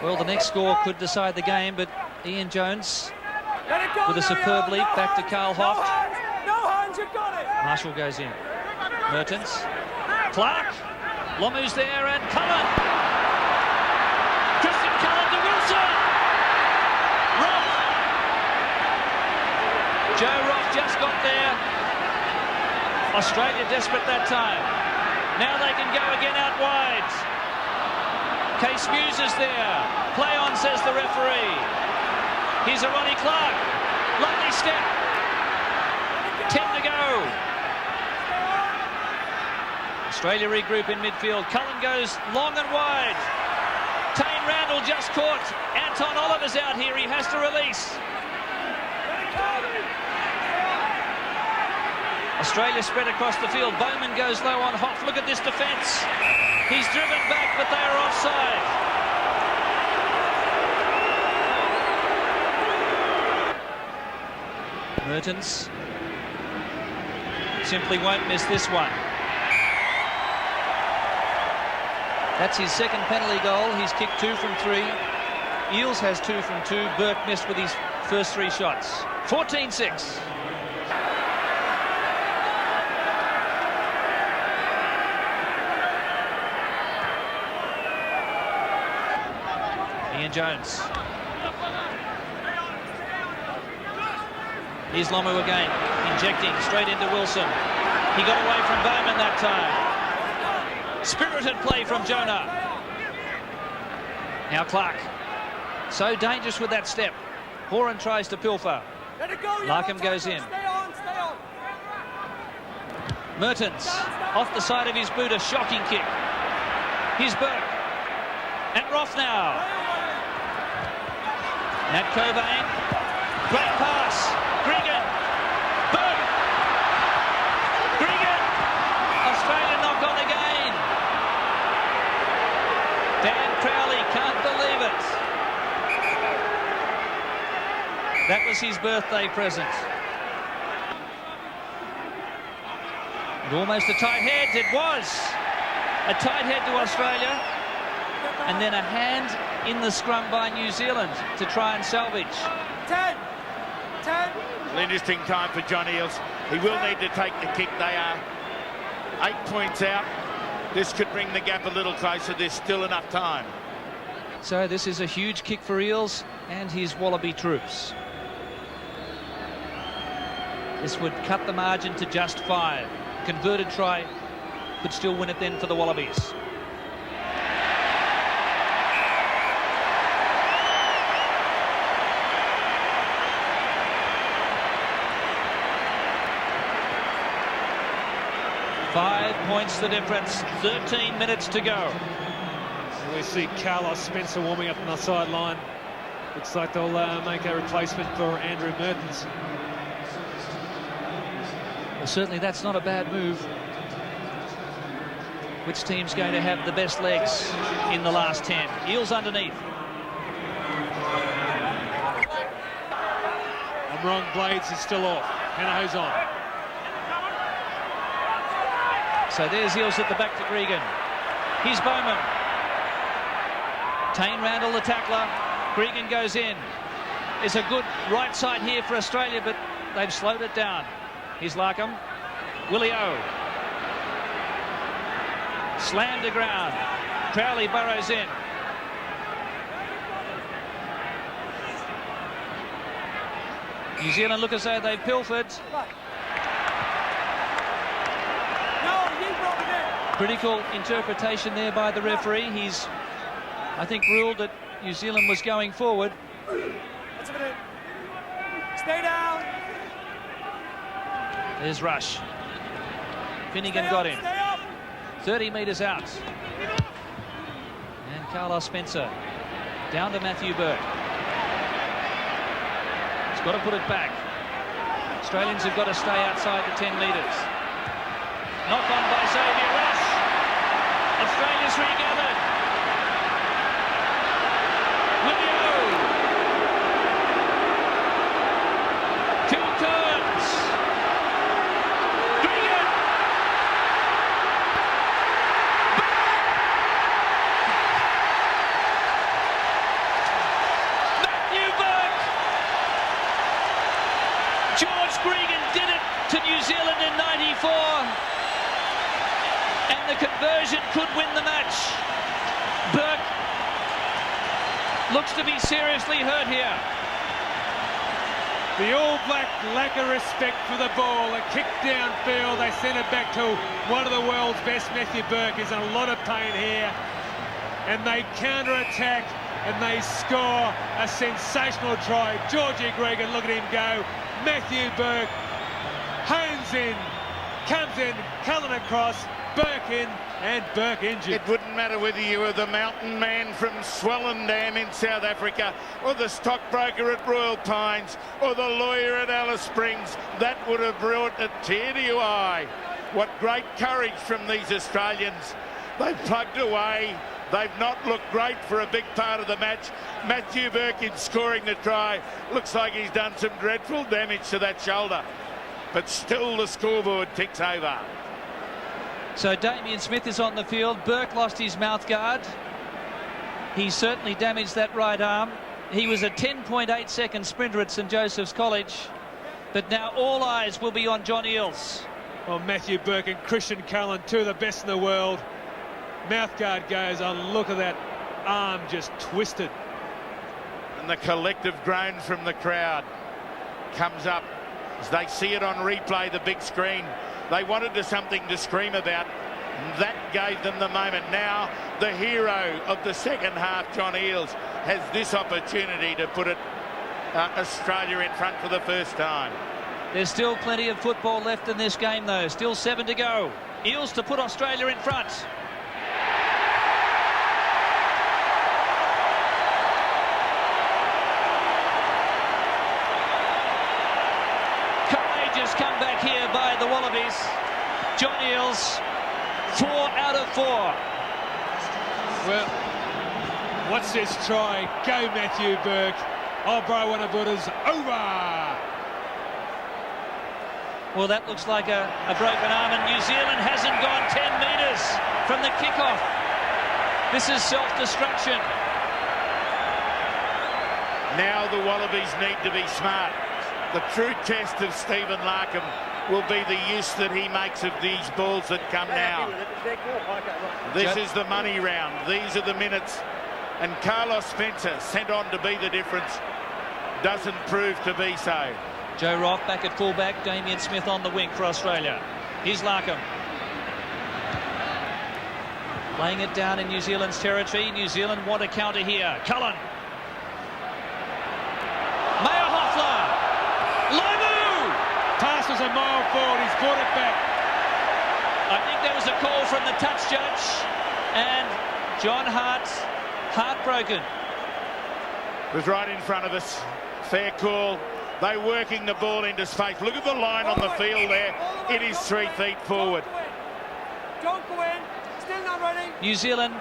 Well, the next score could decide the game, but Ian Jones with a superb leap back to Carl Hoft. No hands, you got it. Marshall goes in. Mertens. Clark. Lomu's there and Cullen. Christian Cullen to Wilson. Roth. Joe Roth just got there. Australia desperate that time. Now they can go again out wide. Case Muse is there. Play on, says the referee. Here's a Ronnie Clark. Lovely step. 10 to go. Australia regroup in midfield. Cullen goes long and wide. Tane Randall just caught. Anton Oliver's out here. He has to release. Australia spread across the field. Bowman goes low on Hoff. Look at this defence. He's driven back, but they are offside. Mertens simply won't miss this one. That's his second penalty goal. He's kicked 2 from 3. Eales has 2 from 2. Burke missed with his first 3 shots. 14-6. Ian Jones. Here's Lomu again, injecting straight into Wilson. He got away from Bowman that time. Spirited play from Jonah. Now Clark. So dangerous with that step. Horan tries to pilfer. Larkham goes in. Stay on. Mertens, off the side of his boot, a shocking kick. Here's Burke. And Roth now. Nat Cobain. Great pass. Gregan. Burke. Gregan. Australia knock on again. Dan Crowley can't believe it. That was his birthday present. And almost a tight head. It was a tight head to Australia. And then a hand in the scrum by New Zealand to try and salvage. 10. An interesting time for John Eales. He will need to take the kick. They are 8 points out. This could bring the gap a little closer. There's still enough time. So this is a huge kick for Eales and his Wallaby troops. This would cut the margin to just 5. Converted try could still win it then for the Wallabies. Five points the difference, 13 minutes to go. We see Carlos Spencer warming up on the sideline. Looks like they'll make a replacement for Andrew Mertens. Well, certainly that's not a bad move. Which team's going to have the best legs in the last 10? Eales underneath. I'm wrong, Blades is still off. Hanaho's on. So there's Eales at the back to Gregan. Here's Bowman. Tane Randall, the tackler. Gregan goes in. There's a good right side here for Australia, but they've slowed it down. Here's Larkham. Willie O. Slammed to ground. Crowley burrows in. New Zealand look as though they've pilfered. Critical interpretation there by the referee. He's, I think, ruled that New Zealand was going forward. Stay down. There's Rush. Finnegan got him. 30 metres out. And Carlos Spencer down to Matthew Burke. He's got to put it back. Australians have got to stay outside the 10 metres. Knock on by Xavier Rush. Australia's regathered. Willie O. 2 turns. Gregan. the conversion could win the match. Burke looks to be seriously hurt here. The All Black lack of respect for the ball. A kick downfield, they send it back to one of the world's best. Matthew Burke is in a lot of pain here. And they counter-attack and they score a sensational try. Georgie Gregan, look at him go. Matthew Burke, hones in, comes in, Cullen across, Burke in, and Burke injured. It wouldn't matter whether you were the mountain man from Swellendam in South Africa, or the stockbroker at Royal Pines, or the lawyer at Alice Springs. That would have brought a tear to your eye. What great courage from these Australians. They've plugged away. They've not looked great for a big part of the match. Matthew Burke, in scoring the try, looks like he's done some dreadful damage to that shoulder. But still the scoreboard ticks over. So Damien Smith is on the field. Burke lost his mouth guard. He certainly damaged that right arm. He was a 10.8 second sprinter at St Joseph's College. But now all eyes will be on John Eales. Well, Matthew Burke and Christian Cullen, two of the best in the world. Mouthguard goes on, look at that arm just twisted. And the collective groan from the crowd comes up as they see it on replay, the big screen. They wanted something to scream about. That gave them the moment. Now the hero of the second half, John Eales, has this opportunity to put it Australia in front for the first time. There's still plenty of football left in this game, though. Still 7 to go. Eales to put Australia in front. Courageous comeback here by the Wallabies. John Eales, 4 out of 4. Well, what's this try? Go Matthew Burke. O'Brien-Wanabutta's over. Well, that looks like a broken arm, and New Zealand hasn't gone 10 metres from the kickoff. This is self-destruction. Now the Wallabies need to be smart. The true test of Stephen Larkham will be the use that he makes of these balls that come now. This is the money round. These are the minutes. And Carlos Spencer, sent on to be the difference, doesn't prove to be so. Joe Roth back at fullback, Damien Smith on the wing for Australia. Here's Larkham. Laying it down in New Zealand's territory. New Zealand want a counter here. Cullen. Mayer-Hoffler. Lomu! Pass was a mile forward, he's brought it back. I think there was a call from the touch judge, and John Hart's heartbroken. It was right in front of us. Fair call. They're working the ball into space. Look at the line on the field there. It is 3 feet forward. Don't go in. Still not ready. New Zealand,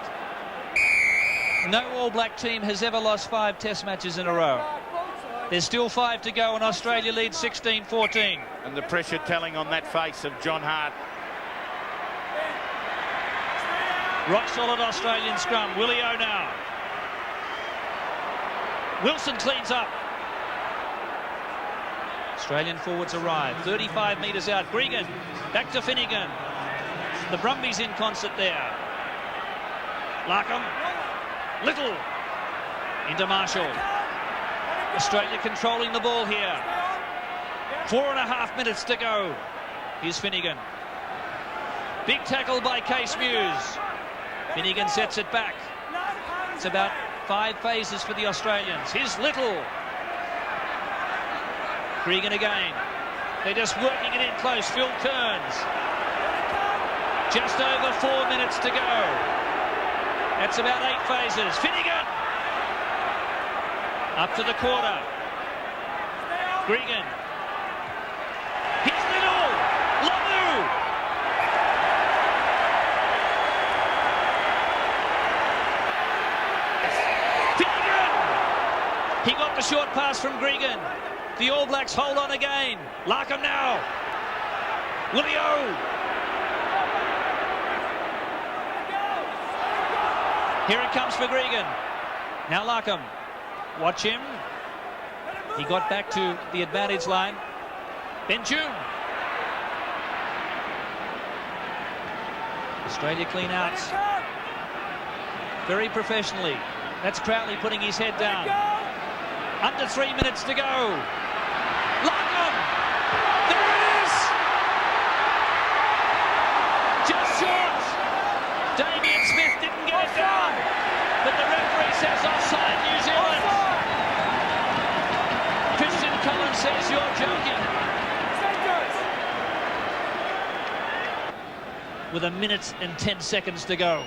no All Black team has ever lost 5 test matches in a row. There's still 5 to go, and Australia leads 16-14. And the pressure telling on that face of John Hart. Rock solid Australian scrum. Willie O now. Wilson cleans up. Australian forwards arrive. 35 metres out. Gregan back to Finnegan. The Brumbies in concert there. Larkham. Little. Into Marshall. Australia controlling the ball here. 4.5 minutes to go. Here's Finnegan. Big tackle by Case Muse. Finnegan sets it back. It's about 5 phases for the Australians. Here's Little. Gregan again. They're just working it in close. Phil Kearns. Just over 4 minutes to go. That's about 8 phases. Finnegan. Up to the quarter. Gregan. Here's Little. Lamu. Finnegan. He got the short pass from Gregan. The All Blacks hold on again. Larkham now. Willie O. Here it comes for Gregan. Now Larkham. Watch him. He got back to the advantage line. Benjum. Australia clean out. Very professionally. That's Crowley putting his head down. Under 3 minutes to go. Larkham! There it is! Just short! Damien Smith didn't get it down, but the referee says offside, New Zealand. Christian Collins says you're joking. With 1 minute and 10 seconds to go.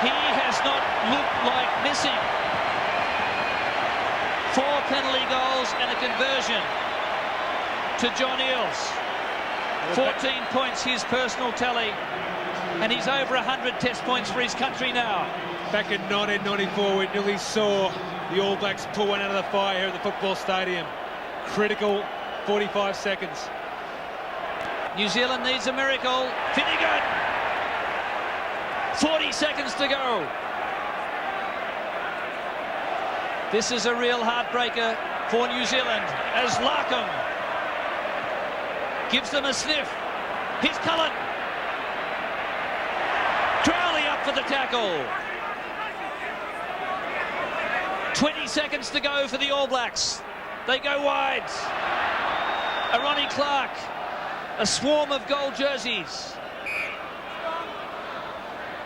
He has not looked like missing. 4 penalty goals and a conversion to John Eales. 14 points his personal tally, and he's over 100 test points for his country now. Back in 1994, we nearly saw the All Blacks pull one out of the fire here at the football stadium. Critical 45 seconds. New Zealand needs a miracle. Finnegan! 40 seconds to go. This is a real heartbreaker for New Zealand as Larkham gives them a sniff. Here's Cullen. Crowley up for the tackle. 20 seconds to go for the All Blacks. They go wide. Ronnie Clark, a swarm of gold jerseys.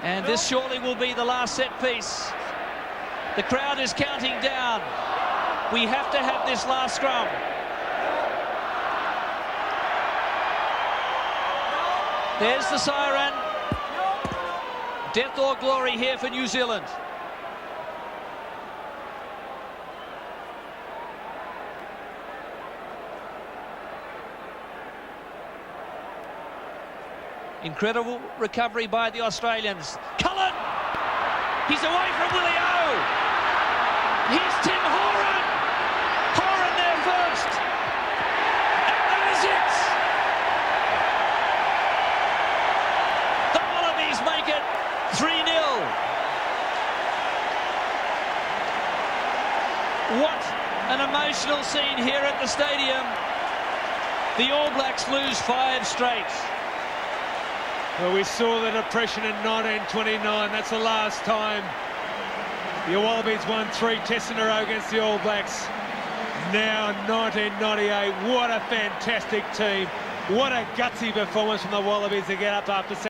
And this surely will be the last set piece. The crowd is counting down. We have to have this last scrum. There's the siren. Death or glory here for New Zealand. Incredible recovery by the Australians. Cullen! He's away from Willie O. Here's Tim Horan. Horan there first. And that is it. The Wallabies make it 3-0. What an emotional scene here at the stadium. The All Blacks lose 5 straight. Well, we saw the depression in 1929. That's the last time the Wallabies won 3 tests in a row against the All Blacks. Now 1998. What a fantastic team. What a gutsy performance from the Wallabies to get up after